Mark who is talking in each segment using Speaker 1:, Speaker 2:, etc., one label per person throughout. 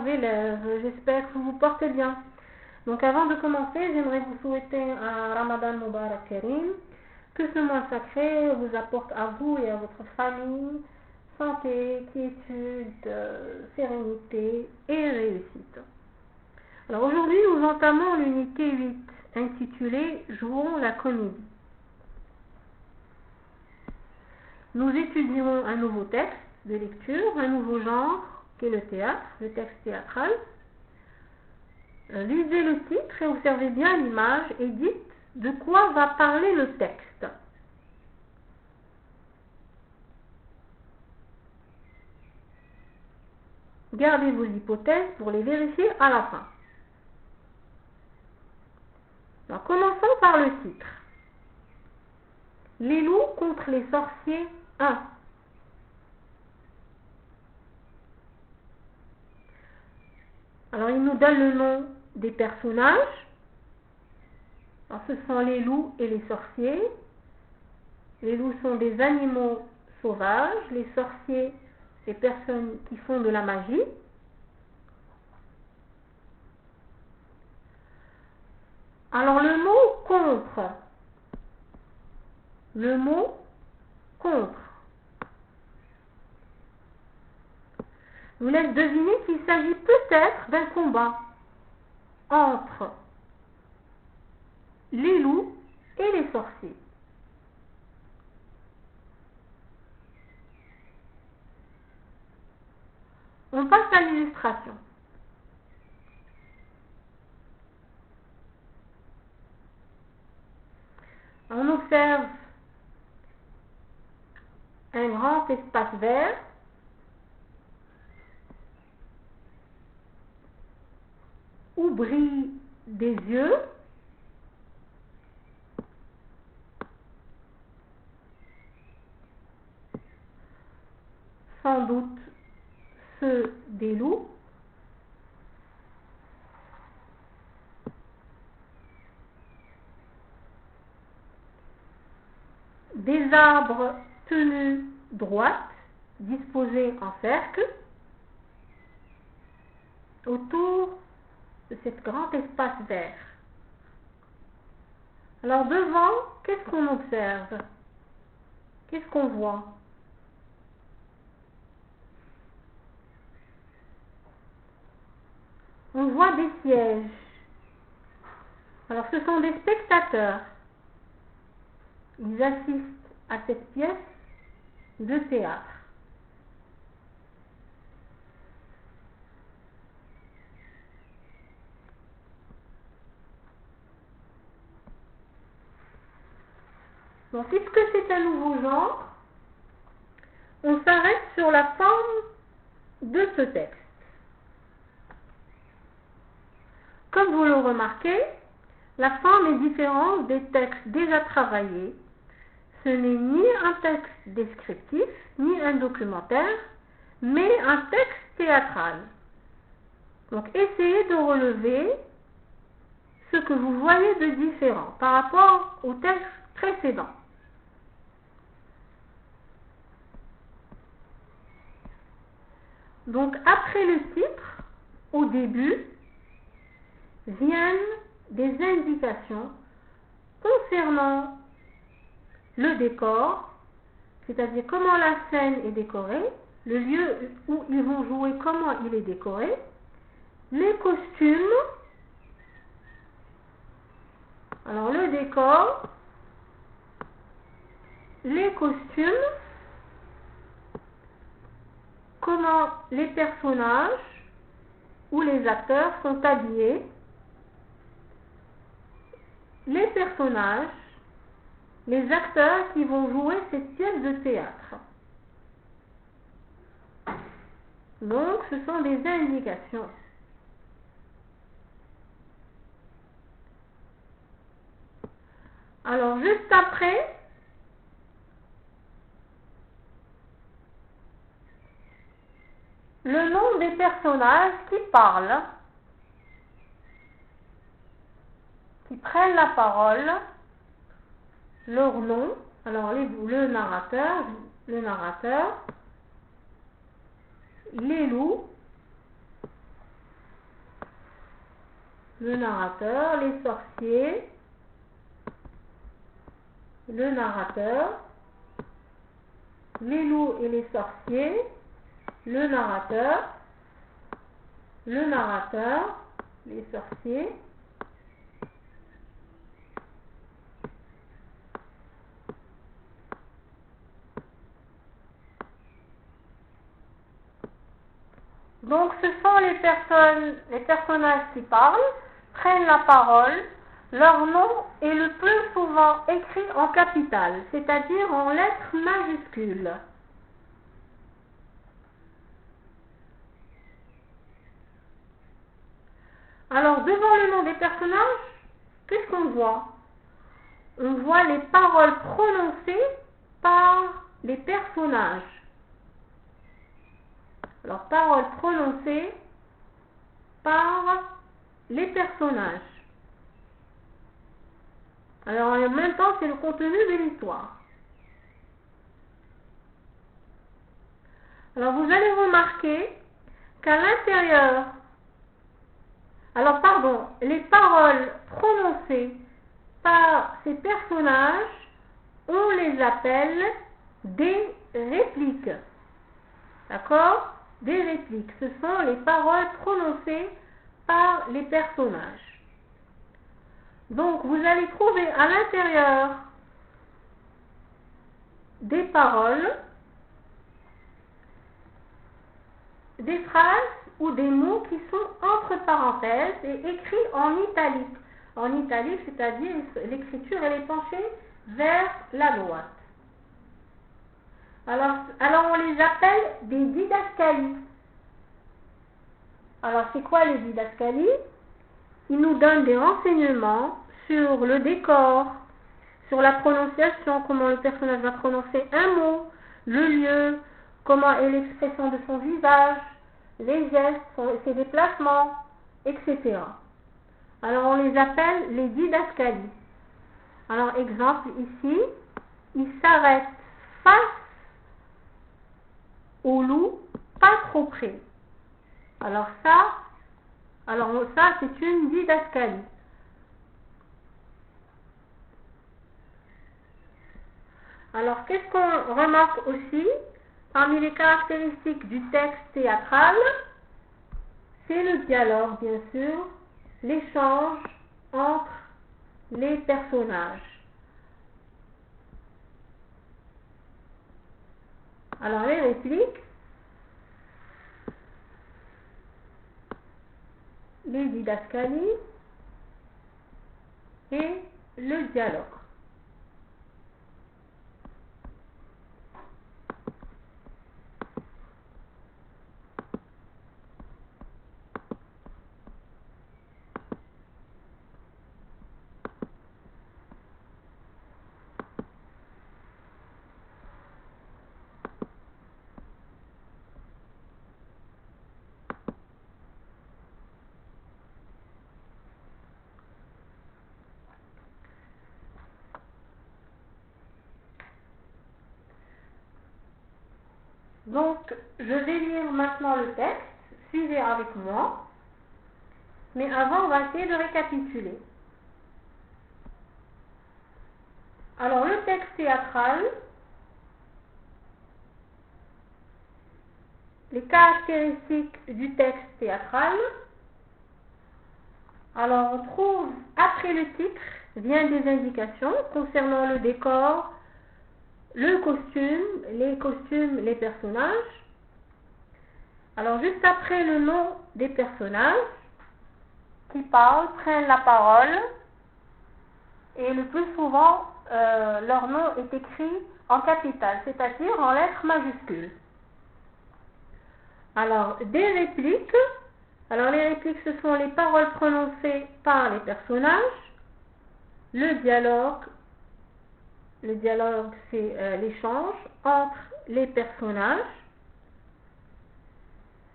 Speaker 1: élèves, j'espère que vous vous portez bien. Donc avant de commencer, j'aimerais vous souhaiter un Ramadan Mubarak Karim, que ce mois sacré vous apporte à vous et à votre famille santé, quiétude, sérénité et réussite. Alors aujourd'hui, nous entamons l'unité 8 intitulée Jouons la comédie. Nous étudierons un nouveau texte de lecture, un nouveau genre qui est le théâtre, le texte théâtral. Lisez le titre et observez bien l'image et dites de quoi va parler le texte. Gardez vos hypothèses pour les vérifier à la fin. Alors, commençons par le titre. Les loups contre les sorciers 1. Alors, il nous donne le nom des personnages. Alors, ce sont les loups et les sorciers. Les loups sont des animaux sauvages. Les sorciers, des personnes qui font de la magie. Alors, le mot contre. Le mot contre nous laisse deviner qu'il s'agit peut-être d'un combat entre les loups et les sorciers. On passe à l'illustration. On observe un grand espace vert où brillent des yeux sans doute ceux des loups. Des arbres tenus droites, disposés en cercle, autour de cet grand espace vert. Alors devant, qu'est-ce qu'on observe? Qu'est-ce qu'on voit? On voit des sièges. Alors ce sont des spectateurs. Ils assistent à cette pièce de théâtre. Donc, puisque c'est un nouveau genre, on s'arrête sur la forme de ce texte. Comme vous le remarquez, la forme est différente des textes déjà travaillés. Ce n'est ni un texte descriptif, ni un documentaire, mais un texte théâtral. Donc, essayez de relever ce que vous voyez de différent par rapport au texte précédent. Donc, après le titre, au début, viennent des indications concernant le décor, c'est-à-dire comment la scène est décorée, le lieu où ils vont jouer, comment il est décoré, les costumes. Alors le décor, les costumes, comment les personnages ou les acteurs sont habillés, les personnages, les acteurs qui vont jouer cette pièce de théâtre. Donc ce sont des indications. Alors juste après, le nom des personnages qui parlent, qui prennent la parole, leur nom. Alors le narrateur, les loups, le narrateur, les sorciers, le narrateur, les loups et les sorciers, le narrateur, les sorciers, donc ce sont les personnages qui parlent, prennent la parole, leur nom est le plus souvent écrit en capitales, c'est-à-dire en lettres majuscules. Alors, devant le nom des personnages, qu'est-ce qu'on voit? On voit les paroles prononcées par les personnages. Alors, paroles prononcées par les personnages. Alors, en même temps, c'est le contenu de l'histoire. Alors, vous allez remarquer qu'à l'intérieur, les paroles prononcées par ces personnages, on les appelle des répliques. D'accord? Des répliques. Ce sont les paroles prononcées par les personnages. Donc, vous allez trouver à l'intérieur des paroles, des phrases ou des mots qui sont entre parenthèses et écrits en italique. En italique, c'est-à-dire l'écriture elle est penchée vers la droite. Alors on les appelle des didascalies. Alors c'est quoi les didascalies? Ils nous donnent des renseignements sur le décor, sur la prononciation, comment le personnage va prononcer un mot, le lieu, comment est l'expression de son visage, les gestes, ses déplacements, etc. Alors on les appelle les didascalies. Alors exemple ici, il s'arrête face au loup, pas trop près. Alors ça c'est une didascalie. Alors qu'est-ce qu'on remarque aussi parmi les caractéristiques du texte théâtral? C'est le dialogue, bien sûr, l'échange entre les personnages. Alors les répliques, les didascalies et le dialogue. Donc, je vais lire maintenant le texte, suivez avec moi, mais avant, on va essayer de récapituler. Alors, le texte théâtral, les caractéristiques du texte théâtral. Alors, on trouve, après le titre, vient des indications concernant le décor, le costume, les personnages. Alors, juste après le nom des personnages qui parlent, prennent la parole, et le plus souvent, leur nom est écrit en capitale, c'est-à-dire en lettres majuscules. Alors, des répliques. Alors, les répliques, ce sont les paroles prononcées par les personnages. Le dialogue, c'est l'échange entre les personnages.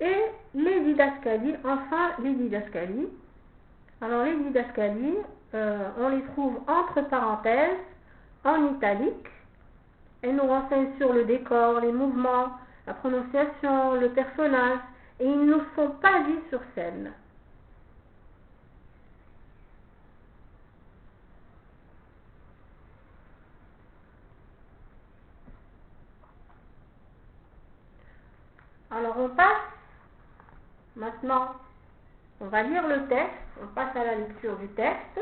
Speaker 1: Et les didascalies, enfin les didascalies. Alors les didascalies, on les trouve entre parenthèses, en italique. Elles nous renseignent sur le décor, les mouvements, la prononciation, le personnage, et ils ne nous sont pas dits sur scène. maintenant, on va lire le texte. On passe à la lecture du texte.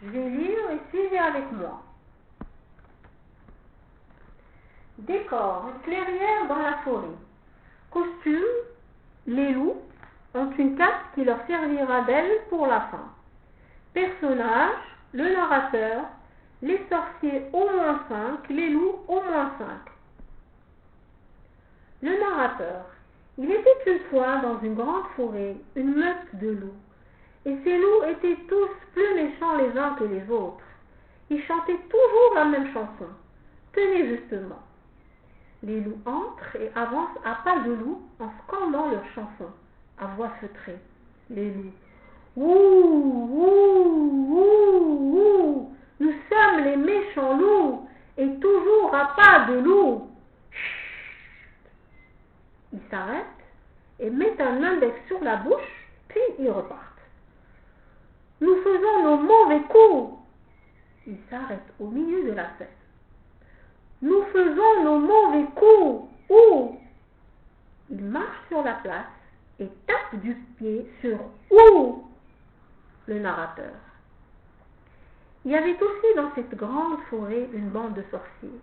Speaker 1: Je vais lire et suivez avec moi. Décor, une clairière dans la forêt. Costume, les loups ont une cape qui leur servira d'aile pour la fin. Personnage, le narrateur, les sorciers au moins 5, les loups au moins 5. Le narrateur. Il était une fois dans une grande forêt une meute de loups. Et ces loups étaient tous plus méchants les uns que les autres. Ils chantaient toujours la même chanson. Tenez justement. Les loups entrent et avancent à pas de loup en scandant leur chanson, à voix feutrée. Les loups. Ouh, ouh, ouh, ouh. Nous sommes les méchants loups et toujours à pas de loup. Chut. Ils s'arrêtent et mettent un index sur la bouche, puis ils repartent. Nous faisons nos mauvais coups. Ils s'arrêtent au milieu de la scène. Nous faisons nos mauvais coups. Où? Il marche sur la place et tape du pied sur où? Le narrateur. Il y avait aussi dans cette grande forêt une bande de sorciers.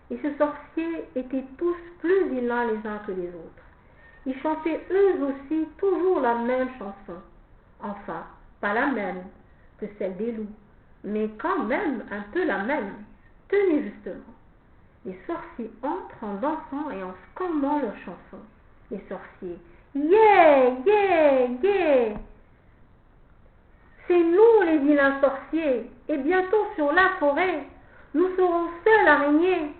Speaker 1: Et ces sorciers étaient tous plus vilains les uns que les autres. Ils chantaient eux aussi toujours la même chanson. Enfin, pas la même que celle des loups, mais quand même un peu la même. Tenez justement. Les sorciers entrent en dansant et en scandant leur chanson. Les sorciers. Yeah, yeah, yeah. C'est nous les vilains sorciers. Et bientôt sur la forêt, nous serons seuls araignées.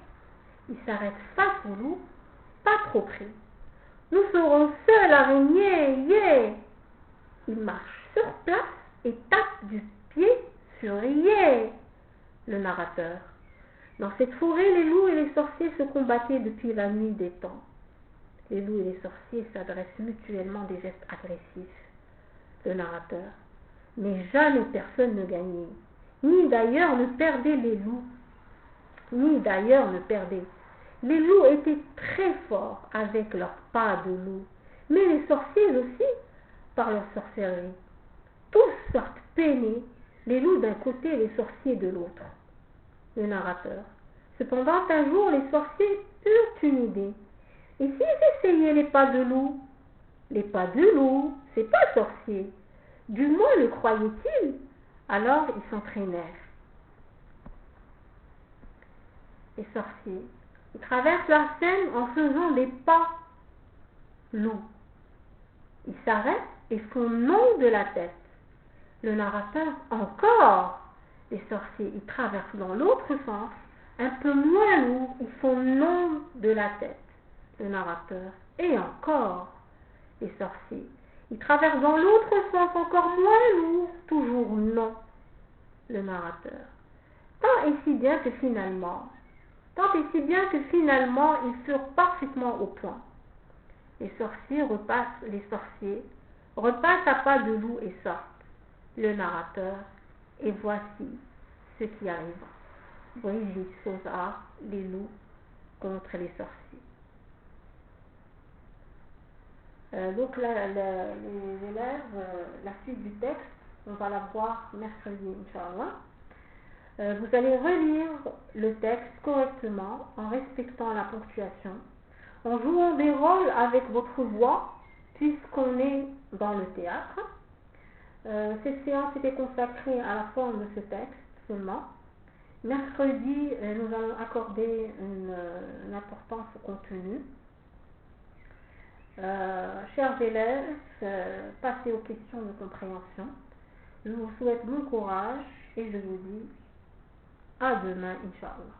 Speaker 1: Ils s'arrêtent face au loup, pas trop près. Nous serons seuls araignées, yeah. Ils marchent sur place et tapent du pied sur yeah. Le narrateur. Dans cette forêt, les loups et les sorciers se combattaient depuis la nuit des temps. Les loups et les sorciers s'adressent mutuellement des gestes agressifs. Le narrateur. Mais jamais personne ne gagnait. Ni d'ailleurs ne perdait les loups. Ni d'ailleurs ne perdait. Les loups étaient très forts avec leurs pas de loup. Mais les sorciers aussi, par leur sorcellerie. Tous sortent peinés, les loups d'un côté et les sorciers de l'autre. Le narrateur. Cependant, un jour, les sorciers eurent une idée. Et s'ils essayaient les pas de loup? Les pas de loup, c'est pas sorcier. Du moins le croyaient-ils. Alors, ils s'entraînèrent. Les sorciers. Ils traversent la scène en faisant des pas loups. Ils s'arrêtent et font non de la tête. Le narrateur, encore. Les sorciers, ils traversent dans l'autre sens, un peu moins lourd, ils font non de la tête. Le narrateur, et encore. Les sorciers, ils traversent dans l'autre sens, encore moins lourd, toujours non. Le narrateur. Tant et si bien que finalement, ils furent parfaitement au point. Les sorciers repassent à pas de loup et sortent. Le narrateur, et voici ce qui arrive. Brigitte Sauzard, les loups contre les sorciers. Donc les élèves, la suite du texte, on va la voir mercredi, Inch'Allah. Vous allez relire le texte correctement en respectant la ponctuation, en jouant des rôles avec votre voix, puisqu'on est dans le théâtre. Cette séance était consacrée à la forme de ce texte seulement. Mercredi, nous allons accorder une importance au contenu. Chers élèves, passez aux questions de compréhension. Je vous souhaite bon courage et je vous dis à demain, Inch'Allah.